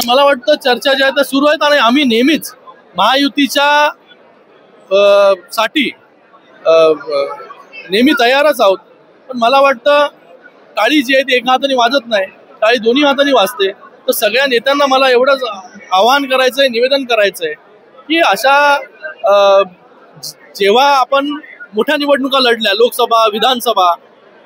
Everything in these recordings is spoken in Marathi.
मला वाटतं चर्चा ज्या आहेत सुरू आहेत आणि आम्ही नेहमीच महायुतीच्या साठी नेहमी तयारच आहोत. पण मला वाटतं टाळी जी आहे ती एका हाताने वाजत नाही, टाळी दोन्ही हाताने वाजते. तर सगळ्या नेत्यांना मला एवढंच आवाहन करायचंय, निवेदन करायचंय की अशा जेव्हा आपण मोठ्या निवडणुका लढल्या, लोकसभा विधानसभा,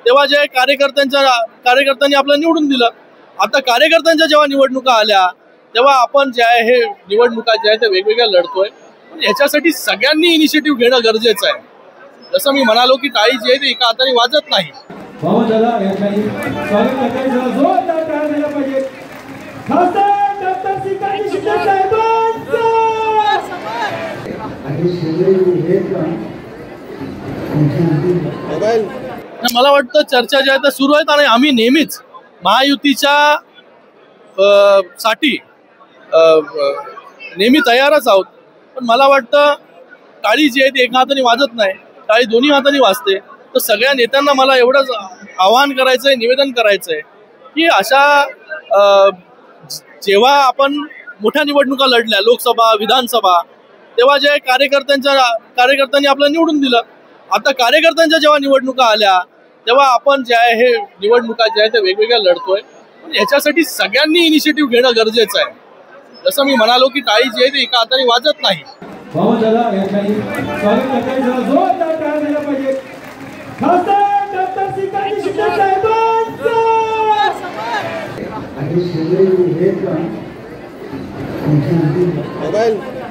तेव्हा जे कार्यकर्त्यांनी आपलं निवडून दिलं. आता कार्यकर्त्यांच्या जेव्हा निवडणुका आल्या तेव्हा आपण जे आहे हे निवडणुका ज्या आहेत त्या वेगवेगळ्या लढतोय. ह्याच्यासाठी सगळ्यांनी इनिशिएटिव्ह घेणं गरजेचं आहे. जसं मी म्हणालो की टाळी जी आहे ती एका हाताने वाजत नाही. मला वाटतं चर्चा ज्या आहेत सुरू आहेत आणि आम्ही नेहमीच महायुतीच्या साठी नेहमी तयारच आहोत. पण मला वाटतं टाळी जी आहे ती एका हाताने वाजत नाही, टाळी दोन्ही हाताने वाजते. तर सगळ्या नेत्यांना मला एवढंच आवाहन करायचंय, निवेदन करायचंय की अशा जेव्हा आपण मोठ्या निवडणुका लढल्या, लोकसभा विधानसभा, तेव्हा जे कार्यकर्त्यांनी आपलं निवडून दिलं. आता कार्यकर्त्यांच्या जेव्हा निवडणुका आल्या तेव्हा आपण जे आहे हे निवडणुका ज्या आहेत त्या वेगवेगळ्या लढतोय. ह्याच्यासाठी सगळ्यांनी इनिशिएटिव्ह घेणं गरजेचं आहे. जसं मी म्हणालो की टाळी जी आहे ती एका हाताने वाजत नाही. मोबाईल